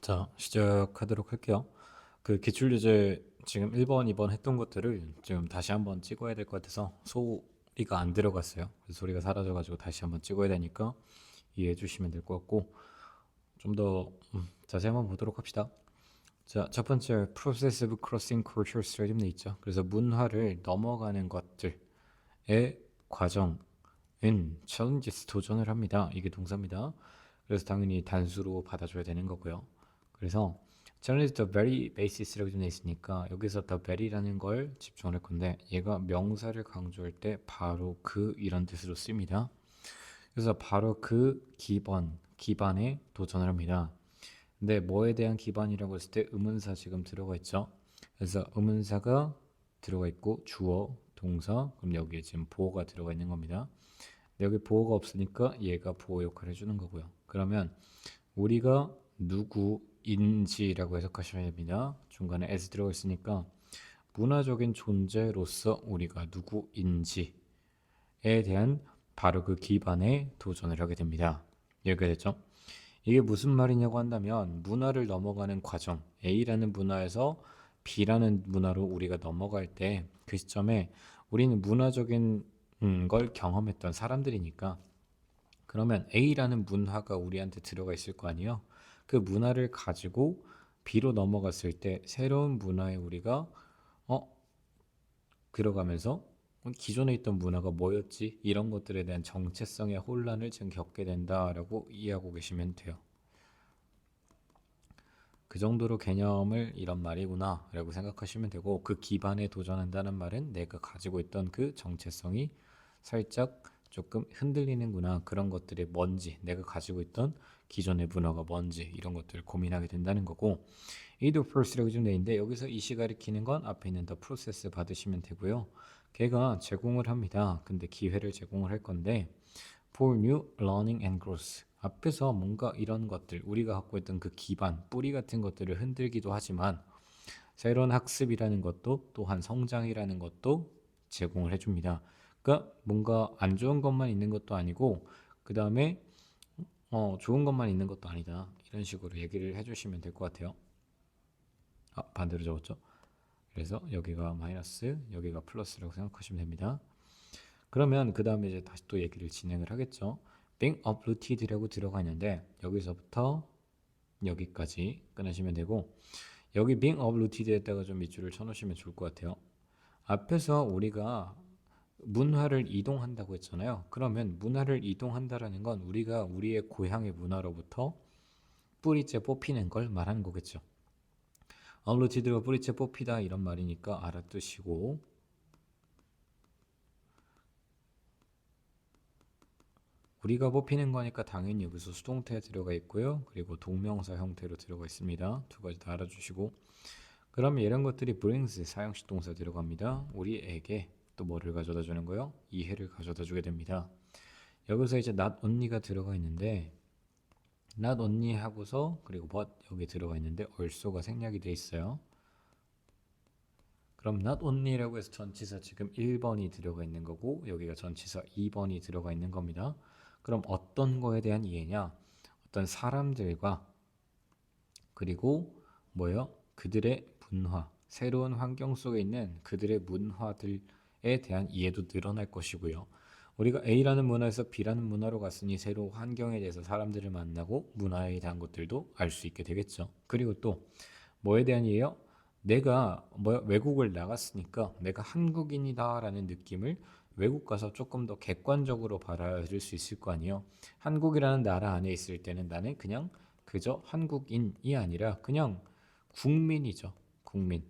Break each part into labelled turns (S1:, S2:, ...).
S1: 자, 시작하도록 할게요. 그 기출유제 지금 1번, 2번 했던 것들을 지금 다시 한번 찍어야 될 것 같아서 소리가 안 들어갔어요. 그래서 소리가 사라져가지고 다시 한번 찍어야 되니까 이해해 주시면 될 것 같고 좀 더 자세히 한번 보도록 합시다. 자, 첫 번째 Processive Crossing Cultures라고 돼 있죠. 그래서 문화를 넘어가는 것들의 과정은 challenges 도전을 합니다. 이게 동사입니다. 그래서 당연히 단수로 받아줘야 되는 거고요. 그래서 challenge the very basis라고 돼 있으니까 여기서 the very라는 걸 집중을 할 건데 얘가 명사를 강조할 때 바로 그 이런 뜻으로 씁니다. 그래서 바로 그 기반에 도전을 합니다. 근데 뭐에 대한 기반이라고 했을 때 의문사 지금 들어가 있죠. 그래서 의문사가 들어가 있고 주어, 동사, 그럼 여기에 지금 보어가 들어가 있는 겁니다. 여기 보어가 없으니까 얘가 보어 역할을 해주는 거고요. 그러면 우리가 누구인지라고 해석하셔야 됩니다. 중간에 as 들어가 있으니까 문화적인 존재로서 우리가 누구인지에 대한 바로 그 기반에 도전을 하게 됩니다. 이렇게 됐죠? 이게 무슨 말이냐고 한다면 문화를 넘어가는 과정, A라는 문화에서 B라는 문화로 우리가 넘어갈 때 그 시점에 우리는 문화적인 걸 경험했던 사람들이니까 그러면 A라는 문화가 우리한테 들어가 있을 거 아니에요. 그 문화를 가지고 B로 넘어갔을 때 새로운 문화에 우리가 어 들어가면서 기존에 있던 문화가 뭐였지? 이런 것들에 대한 정체성의 혼란을 지금 겪게 된다라고 이해하고 계시면 돼요. 그 정도로 개념을 이런 말이구나 라고 생각하시면 되고 그 기반에 도전한다는 말은 내가 가지고 있던 그 정체성이 살짝 조금 흔들리는구나 그런 것들이 뭔지 내가 가지고 있던 기존의 문화가 뭔지 이런 것들을 고민하게 된다는 거고 이도 프로세스라고 좀 되는데 여기서 이시 가리키는 건 앞에 있는 더 프로세스 받으시면 되고요. 걔가 제공을 합니다. 근데 기회를 제공을 할 건데 for new learning and growth. 앞에서 뭔가 이런 것들, 우리가 갖고 있던 그 기반, 뿌리 같은 것들을 흔들기도 하지만 새로운 학습이라는 것도 또한 성장이라는 것도 제공을 해줍니다. 그러니까 뭔가 안 좋은 것만 있는 것도 아니고 그 다음에 좋은 것만 있는 것도 아니다. 이런 식으로 얘기를 해주시면 될 것 같아요. 반대로 적었죠. 그래서 여기가 마이너스, 여기가 플러스라고 생각하시면 됩니다. 그러면 그 다음에 이제 다시 또 얘기를 진행을 하겠죠. being uprooted라고 들어가 있는데 여기서부터 여기까지 끊으시면 되고 여기 being uprooted에다가 좀 밑줄을 쳐놓으시면 좋을 것 같아요. 앞에서 우리가 문화를 이동한다고 했잖아요. 그러면 문화를 이동한다라는 건 우리가 우리의 고향의 문화로부터 뿌리째 뽑히는 걸 말하는 거겠죠. uprooted가 뿌리째 뽑히다 이런 말이니까 알아두시고 우리가 뽑히는 거니까 당연히 여기서 수동태 들어가 있고요. 그리고 동명사 형태로 들어가 있습니다. 두 가지 다 알아주시고 그러면 이런 것들이 brings 사형식 동사 들어갑니다. 우리에게 또 뭐를 가져다 주는 거요? 이해를 가져다 주게 됩니다. 여기서 이제 not only가 들어가 있는데 not only 하고서 그리고 but 여기 들어가 있는데 also가 생략이 돼 있어요. 그럼 not only라고 해서 전치사 지금 1번이 들어가 있는 거고 여기가 전치사 2번이 들어가 있는 겁니다. 그럼 어떤 거에 대한 이해냐? 어떤 사람들과 그리고 뭐요? 그들의 문화, 새로운 환경 속에 있는 그들의 문화들에 대한 이해도 늘어날 것이고요. 우리가 A라는 문화에서 B라는 문화로 갔으니 새로운 환경에 대해서 사람들을 만나고 문화에 대한 것들도 알 수 있게 되겠죠. 그리고 또 뭐에 대한 이해요? 내가 외국을 나갔으니까 내가 한국인이다라는 느낌을 외국 가서 조금 더 객관적으로 받아들일 수 있을 거 아니에요. 한국이라는 나라 안에 있을 때는 나는 그냥 그저 한국인이 아니라 그냥 국민이죠. 국민.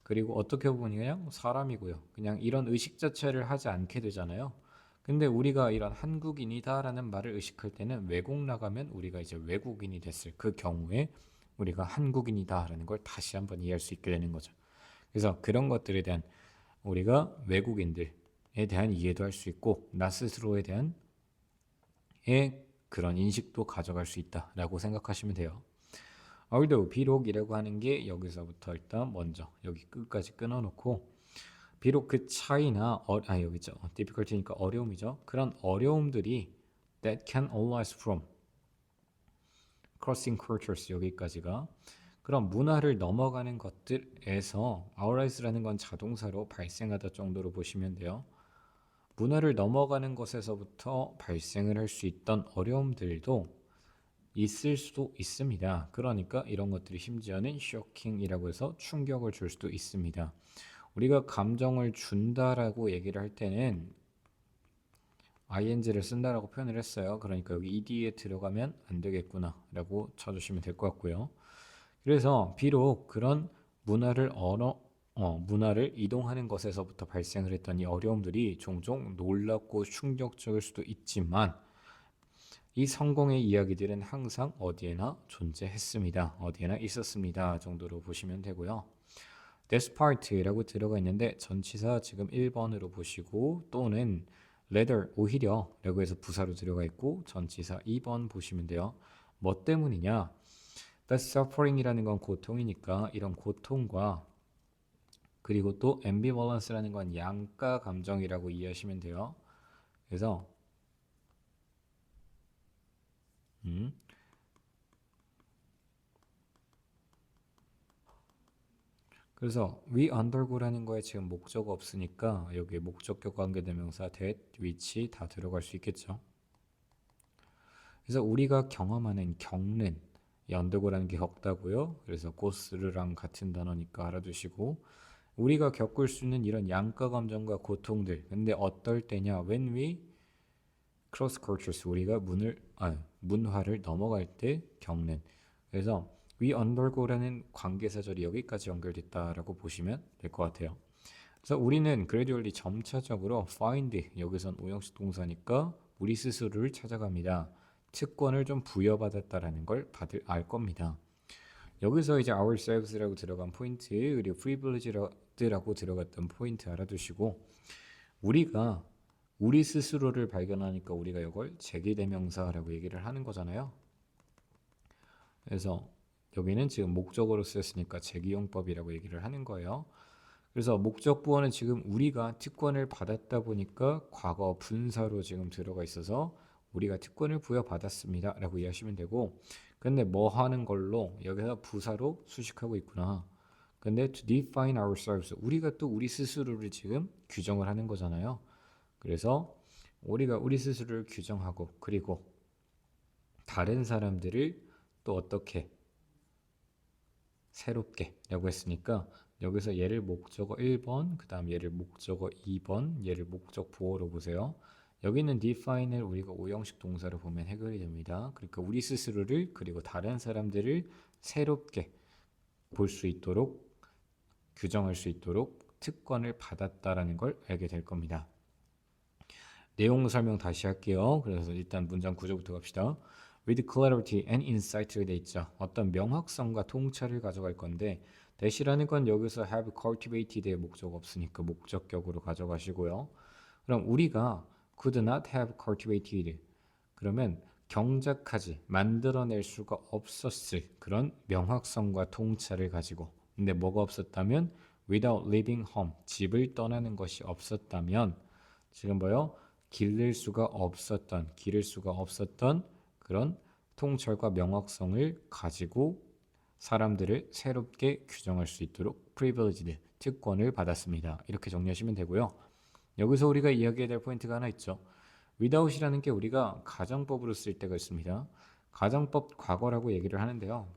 S1: 그리고 어떻게 보면 그냥 사람이고요. 그냥 이런 의식 자체를 하지 않게 되잖아요. 근데 우리가 이런 한국인이다라는 말을 의식할 때는 외국 나가면 우리가 이제 외국인이 됐을 그 경우에 우리가 한국인이다라는 걸 다시 한번 이해할 수 있게 되는 거죠. 그래서 그런 것들에 대한 우리가 외국인들에 대한 이해도 할 수 있고 나 스스로에 대한 그런 인식도 가져갈 수 있다라고 생각하시면 돼요. although 비록이라고 하는 게 여기서부터 일단 먼저 여기 끝까지 끊어놓고 비록 그 차이나 여기 있죠. difficulty니까 어려움이죠. 그런 어려움들이 that can arise from crossing cultures 여기까지가. 그럼 문화를 넘어가는 것들에서 arise라는 건 자동사로 발생하다 정도로 보시면 돼요. 문화를 넘어가는 것에서부터 발생을 할 수 있던 어려움들도 있을 수도 있습니다. 그러니까 이런 것들이 심지어는 shocking이라고 해서 충격을 줄 수도 있습니다. 우리가 감정을 준다라고 얘기를 할 때는 ing를 쓴다라고 표현을 했어요. 그러니까 여기 ed에 들어가면 안 되겠구나 라고 쳐주시면 될 것 같고요. 그래서 비록 그런 문화를 이동하는 것에서부터 발생을 했던 이 어려움들이 종종 놀랍고 충격적일 수도 있지만 이 성공의 이야기들은 항상 어디에나 존재했습니다. 어디에나 있었습니다. 정도로 보시면 되고요. Despite라고 들어가 있는데 전치사 지금 1번으로 보시고 또는 rather 오히려 라고 해서 부사로 들어가 있고 전치사 2번 보시면 돼요. 뭐 때문이냐? The suffering이라는 건 고통이니까 이런 고통과 그리고 또 ambivalence라는 건 양가 감정이라고 이해하시면 돼요. 그래서 we undergo라는 거에 지금 목적어 없으니까 여기에 목적격 관계대명사 that, which 다 들어갈 수 있겠죠. 그래서 우리가 경험하는 겪는 이 undergo라는 게 겪다고요. 그래서 고스르랑 같은 단어니까 알아두시고 우리가 겪을 수 있는 이런 양가 감정과 고통들 근데 어떨 때냐 when we cross cultures 우리가 문화를 넘어갈 때 겪는 그래서 we undergo라는 관계사절이 여기까지 연결됐다라고 보시면 될 것 같아요. 그래서 우리는 gradually 점차적으로 find 여기선 오형식 동사니까 우리 스스로를 찾아갑니다. 특권을 좀 부여받았다라는 걸 알 겁니다. 여기서 이제 ourselves라고 들어간 포인트 그리고 privileged라고 들어갔던 포인트 알아두시고 우리가 우리 스스로를 발견하니까 우리가 이걸 제기대명사라고 얘기를 하는 거잖아요. 그래서 여기는 지금 목적어로 쓰였으니까 제기용법이라고 얘기를 하는 거예요. 그래서 목적 부호는 지금 우리가 특권을 받았다 보니까 과거 분사로 지금 들어가 있어서 우리가 특권을 부여받았습니다 라고 이해하시면 되고 근데 뭐 하는 걸로 여기서 부사로 수식하고 있구나. 근데 to define ourselves 우리가 또 우리 스스로를 지금 규정을 하는 거잖아요. 그래서 우리가 우리 스스로를 규정하고 그리고 다른 사람들을 또 어떻게 새롭게 라고 했으니까 여기서 얘를 목적어 1번 그 다음 얘를 목적어 2번 얘를 목적 보호로 보세요. 여기는 define을 우리가 오형식 동사로 보면 해결이 됩니다. 그러니까 우리 스스로를 그리고 다른 사람들을 새롭게 볼 수 있도록 규정할 수 있도록 특권을 받았다라는 걸 알게 될 겁니다. 내용 설명 다시 할게요. 그래서 일단 문장 구조부터 갑시다. With clarity and insight가 돼 있죠. 어떤 명확성과 통찰을 가져갈 건데 대시라는 건 여기서 have cultivated의 목적 없으니까 목적격으로 가져가시고요. 그럼 우리가 could not have cultivated 그러면 경작하지 만들어낼 수가 없었을 그런 명확성과 통찰을 가지고 근데 뭐가 없었다면 without leaving home 집을 떠나는 것이 없었다면 지금 뭐요? 기를 수가 없었던 그런 통찰과 명확성을 가지고 사람들을 새롭게 규정할 수 있도록 privileged, 특권을 받았습니다. 이렇게 정리하시면 되고요. 여기서 우리가 이야기해야 될 포인트가 하나 있죠. without이라는 게 우리가 가정법으로 쓸 때가 있습니다. 가정법 과거라고 얘기를 하는데요.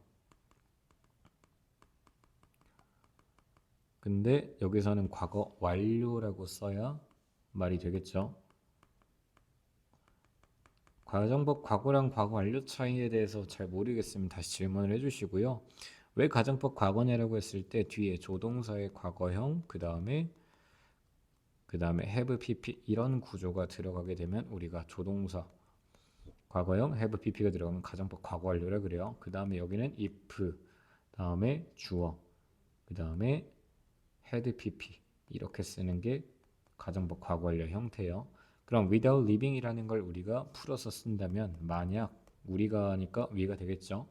S1: 근데 여기서는 과거 완료라고 써야 말이 되겠죠. 가정법 과거랑 과거 완료 차이에 대해서 잘 모르겠으면 다시 질문을 해주시고요. 왜 가정법 과거냐라고 했을 때 뒤에 조동사의 과거형 그 다음에 have pp 이런 구조가 들어가게 되면 우리가 조동사 과거형 have pp가 들어가면 가정법 과거 완료라 그래요. 그 다음에 여기는 if 다음에 주어 그 다음에 had pp 이렇게 쓰는 게 가정법 과거 완료 형태예요. 그럼 without leaving이라는 걸 우리가 풀어서 쓴다면 만약 우리가 하니까 위가 되겠죠.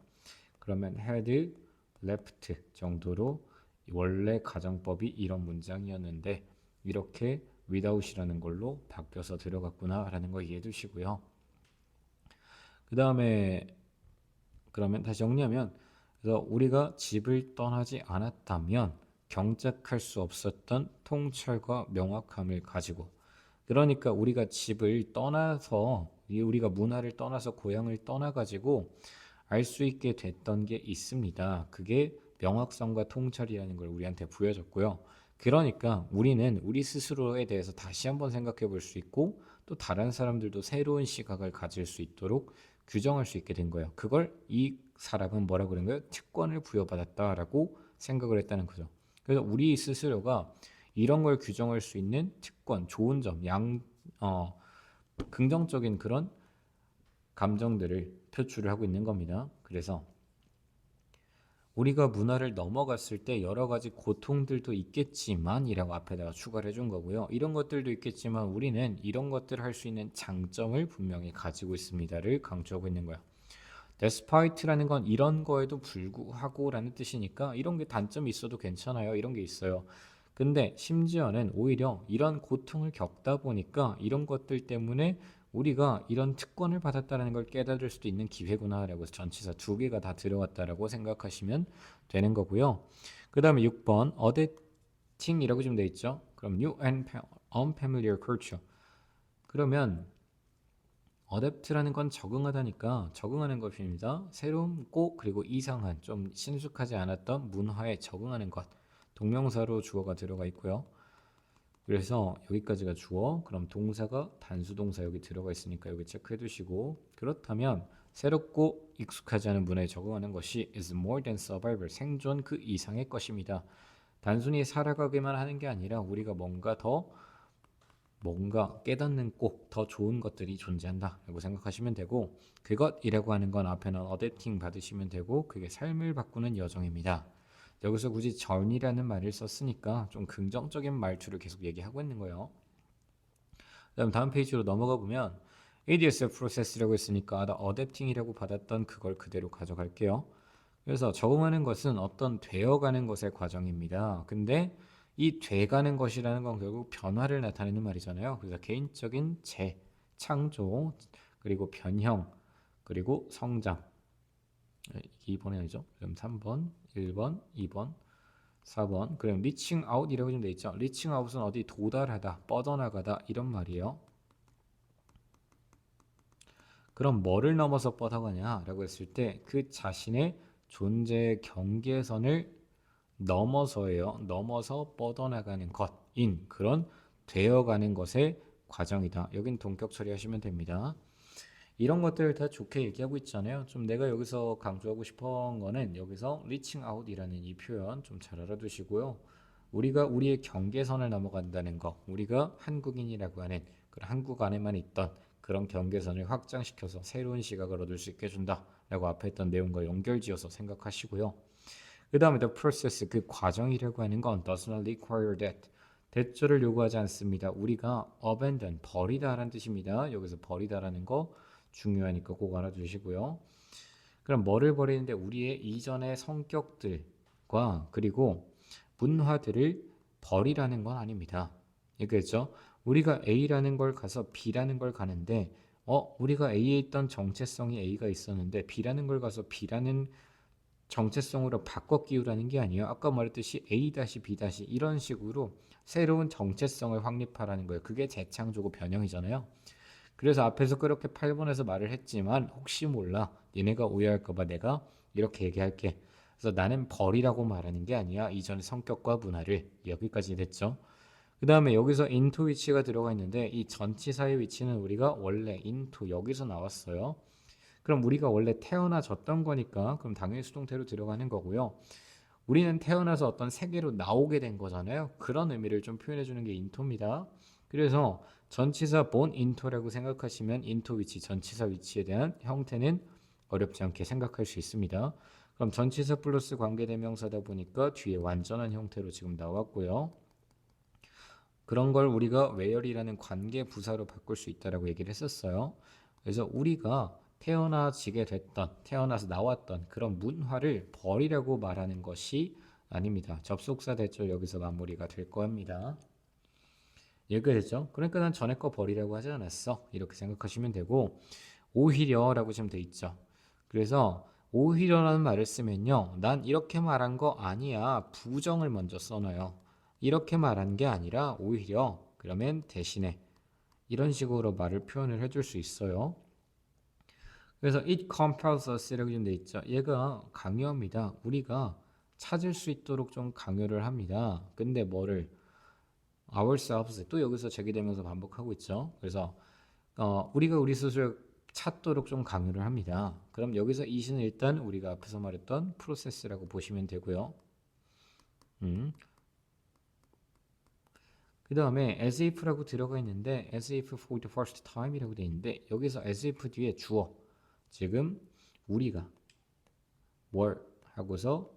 S1: 그러면 had left 정도로 원래 가정법이 이런 문장이었는데 이렇게 without이라는 걸로 바뀌어서 들어갔구나 라는 거 이해해 두시고요. 그 다음에 그러면 다시 정리하면 그래서 우리가 집을 떠나지 않았다면 경작할 수 없었던 통찰과 명확함을 가지고 그러니까 우리가 집을 떠나서 우리가 문화를 떠나서 고향을 떠나 가지고 알 수 있게 됐던 게 있습니다. 그게 명확성과 통찰이라는 걸 우리한테 보여줬고요. 그러니까 우리는 우리 스스로에 대해서 다시 한번 생각해 볼 수 있고 또 다른 사람들도 새로운 시각을 가질 수 있도록 규정할 수 있게 된 거예요. 그걸 이 사람은 뭐라고 그런 거예요? 특권을 부여받았다라고 생각을 했다는 거죠. 그래서 우리 스스로가 이런 걸 규정할 수 있는 특권, 좋은 점, 긍정적인 그런 감정들을 표출을 하고 있는 겁니다. 그래서 우리가 문화를 넘어갔을 때 여러 가지 고통들도 있겠지만 이라고 앞에다가 추가를 해준 거고요. 이런 것들도 있겠지만 우리는 이런 것들을 할 수 있는 장점을 분명히 가지고 있습니다를 강조하고 있는 거야. despite라는 건 이런 거에도 불구하고 라는 뜻이니까 이런 게 단점이 있어도 괜찮아요. 이런 게 있어요. 근데 심지어는 오히려 이런 고통을 겪다 보니까 이런 것들 때문에 우리가 이런 특권을 받았다는 걸 깨달을 수도 있는 기회구나라고 해서 전치사 두 개가 다 들어갔다라고 생각하시면 되는 거고요. 그 다음에 6번 adapting이라고 좀 돼 있죠. 그럼 new and unfamiliar culture. 그러면 어댑트라는 건 적응하다니까 적응하는 것입니다. 새롭고 그리고 이상한 좀 친숙하지 않았던 문화에 적응하는 것. 동명사로 주어가 들어가 있고요. 그래서 여기까지가 주어. 그럼 동사가 단수동사 여기 들어가 있으니까 여기 체크해 두시고 그렇다면 새롭고 익숙하지 않은 문화에 적응하는 것이 is more than survival. 생존 그 이상의 것입니다. 단순히 살아가기만 하는 게 아니라 우리가 뭔가 깨닫는 꼭 더 좋은 것들이 존재한다 라고 생각하시면 되고 그것이라고 하는 건 앞에는 어댑팅 받으시면 되고 그게 삶을 바꾸는 여정입니다. 여기서 굳이 journey라는 말을 썼으니까 좀 긍정적인 말투를 계속 얘기하고 있는 거예요. 그다음 다음 페이지로 넘어가 보면 ADS 프로세스라고 했으니까 어댑팅이라고 받았던 그걸 그대로 가져갈게요. 그래서 적응하는 것은 어떤 되어가는 것의 과정입니다. 근데 이 돼가는 것이라는 건 결국 변화를 나타내는 말이잖아요. 그래서 개인적인 창조, 그리고 변형, 그리고 성장. 2번이 아니죠. 그럼 3번, 1번, 2번, 4번. 그럼 reaching out이라고 좀 돼 있죠. reaching out은 어디 도달하다, 뻗어나가다 이런 말이에요. 그럼 뭐를 넘어서 뻗어가냐라고 했을 때 그 자신의 존재의 경계선을 넘어서예요. 넘어서 뻗어나가는 것인 그런 되어가는 것의 과정이다. 여긴 동격 처리하시면 됩니다. 이런 것들 다 좋게 얘기하고 있잖아요. 좀 내가 여기서 강조하고 싶은 거는 여기서 reaching out이라는 이 표현 좀 잘 알아두시고요. 우리가 우리의 경계선을 넘어간다는 거, 우리가 한국인이라고 하는 그런 한국 안에만 있던 그런 경계선을 확장시켜서 새로운 시각을 얻을 수 있게 해준다라고 앞에 했던 내용과 연결지어서 생각하시고요. 그 다음에 the process, 그 과정이라고 하는 건 does not require that. 대처를 요구하지 않습니다. 우리가 abandon, 버리다라는 뜻입니다. 여기서 버리다라는 거 중요하니까 꼭 알아두시고요. 그럼 뭐를 버리는데 우리의 이전의 성격들과 그리고 문화들을 버리라는 건 아닙니다. 얘기했죠? 우리가 A라는 걸 가서 B라는 걸 가는데 우리가 A에 있던 정체성이 A가 있었는데 B라는 걸 가서 B라는 정체성으로 바꿔 끼우라는 게 아니에요. 아까 말했듯이 A-B- 이런 식으로 새로운 정체성을 확립하라는 거예요. 그게 재창조고 변형이잖아요. 그래서 앞에서 그렇게 8번에서 말을 했지만 혹시 몰라 니네가 오해할까봐 내가 이렇게 얘기할게. 그래서 나는 벌이라고 말하는 게 아니야. 이전의 성격과 문화를. 여기까지 됐죠. 그 다음에 여기서 into 위치가 들어가 있는데 이 전치사의 위치는 우리가 원래 into 여기서 나왔어요. 그럼 우리가 원래 태어나졌던 거니까 그럼 당연히 수동태로 들어가는 거고요. 우리는 태어나서 어떤 세계로 나오게 된 거잖아요. 그런 의미를 좀 표현해 주는 게 into입니다. 그래서 전치사 born into라고 생각하시면 into 위치, 전치사 위치에 대한 형태는 어렵지 않게 생각할 수 있습니다. 그럼 전치사 플러스 관계대명사다 보니까 뒤에 완전한 형태로 지금 나왔고요. 그런 걸 우리가 where이라는 관계 부사로 바꿀 수 있다라고 얘기를 했었어요. 그래서 우리가 태어나지게 됐던, 태어나서 나왔던 그런 문화를 버리라고 말하는 것이 아닙니다. 접속사 대절 여기서 마무리가 될 겁니다. 얘기했죠? 그러니까 난 전에 거 버리라고 하지 않았어. 이렇게 생각하시면 되고 오히려 라고 지금 돼 있죠. 그래서 오히려라는 말을 쓰면요. 난 이렇게 말한 거 아니야. 부정을 먼저 써놔요. 이렇게 말한 게 아니라 오히려 그러면 대신에 이런 식으로 말을 표현을 해줄 수 있어요. 그래서 it compels us라고 좀 돼 있죠. 얘가 강요합니다. 우리가 찾을 수 있도록 좀 강요를 합니다. 근데 뭐를 ourselves 또 여기서 제기되면서 반복하고 있죠. 그래서 우리가 우리 스스로 찾도록 좀 강요를 합니다. 그럼 여기서 it은 일단 우리가 앞에서 말했던 프로세스라고 보시면 되고요. 그 다음에 as if라고 들어가 있는데 as if for the first time이라고 돼 있는데 여기서 as if 뒤에 주어 지금 우리가 뭘 하고서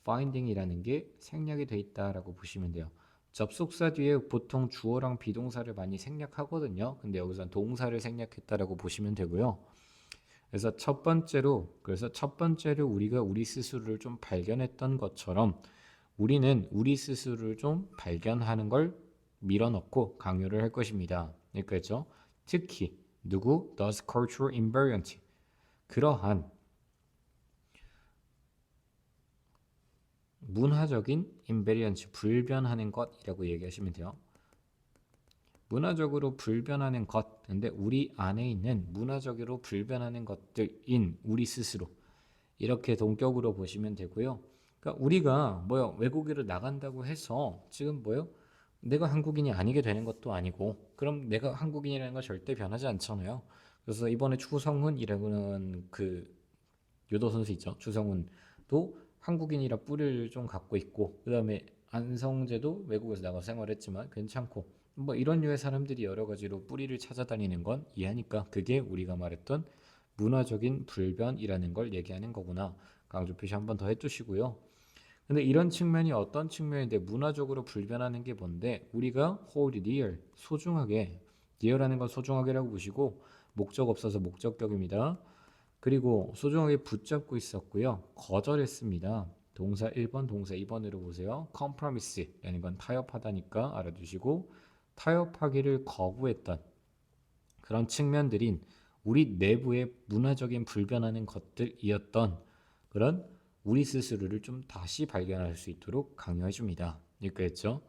S1: finding이라는 게 생략이 돼 있다라고 보시면 돼요. 접속사 뒤에 보통 주어랑 비동사를 많이 생략하거든요. 근데 여기서 동사를 생략했다라고 보시면 되고요. 그래서 첫 번째로 우리가 우리 스스로를 좀 발견했던 것처럼 우리는 우리 스스로를 좀 발견하는 걸 밀어넣고 강요를 할 것입니다. 그러니까죠. 특히 누구? Does cultural invariant 그러한 문화적인 invariance 불변하는 것이라고 얘기하시면 돼요. 문화적으로 불변하는 것, 근데 우리 안에 있는 문화적으로 불변하는 것들인 우리 스스로 이렇게 동격으로 보시면 되고요. 그러니까 우리가 외국으로 나간다고 해서 지금 내가 한국인이 아니게 되는 것도 아니고 그럼 내가 한국인이라는 건 절대 변하지 않잖아요. 그래서 이번에 추성훈이라는 그 유도 선수 있죠. 추성훈도 한국인이라 뿌리를 좀 갖고 있고 그다음에 안성재도 외국에서 나가서 생활했지만 괜찮고 이런 류의 사람들이 여러 가지로 뿌리를 찾아다니는 건 이해하니까 그게 우리가 말했던 문화적인 불변이라는 걸 얘기하는 거구나. 강조 표시 한번 더 해주시고요. 근데 이런 측면이 어떤 측면인데 문화적으로 불변하는 게 뭔데 우리가 hold dear 소중하게 dear라는 건 소중하게라고 보시고 목적 없어서 목적격입니다. 그리고 소중하게 붙잡고 있었고요. 거절했습니다. 동사 1번, 동사 2번으로 보세요. compromise라는 건 타협하다니까 알아두시고 타협하기를 거부했던 그런 측면들인 우리 내부의 문화적인 불변하는 것들이었던 그런 우리 스스로를 좀 다시 발견할 수 있도록 강요해 줍니다. 그러니까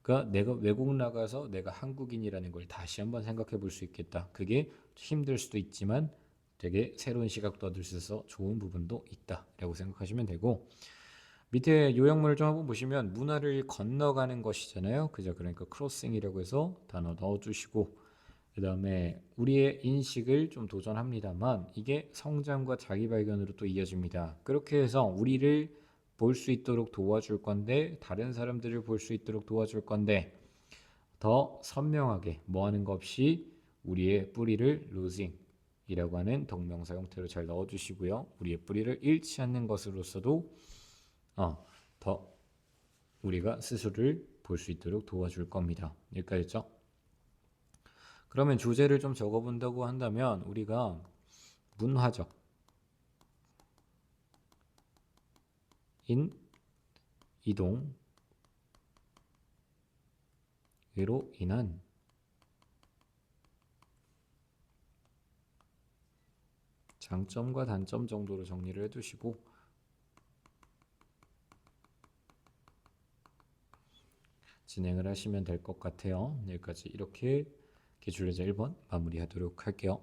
S1: 그러니까 내가 외국 나가서 내가 한국인이라는 걸 다시 한번 생각해 볼 수 있겠다. 그게 힘들 수도 있지만 되게 새로운 시각도 얻을 수 있어서 좋은 부분도 있다라고 생각하시면 되고 밑에 요약문을 좀 한번 보시면 문화를 건너가는 것이잖아요. 그죠? 그러니까 크로싱이라고 해서 단어 넣어주시고 그 다음에 우리의 인식을 좀 도전합니다만 이게 성장과 자기 발견으로 또 이어집니다. 그렇게 해서 우리를 볼 수 있도록 도와줄 건데 다른 사람들을 볼 수 있도록 도와줄 건데 더 선명하게 뭐 하는 것 없이 우리의 뿌리를 losing 이라고 하는 동명사 형태로 잘 넣어주시고요. 우리의 뿌리를 잃지 않는 것으로서도 더 우리가 스스로를 볼 수 있도록 도와줄 겁니다. 여기까지죠? 그러면 주제를 좀 적어본다고 한다면 우리가 문화적 인 이동으로 인한 장점과 단점 정도로 정리를 해두시고 진행을 하시면 될 것 같아요. 여기까지 이렇게 기출문제 1번 마무리하도록 할게요.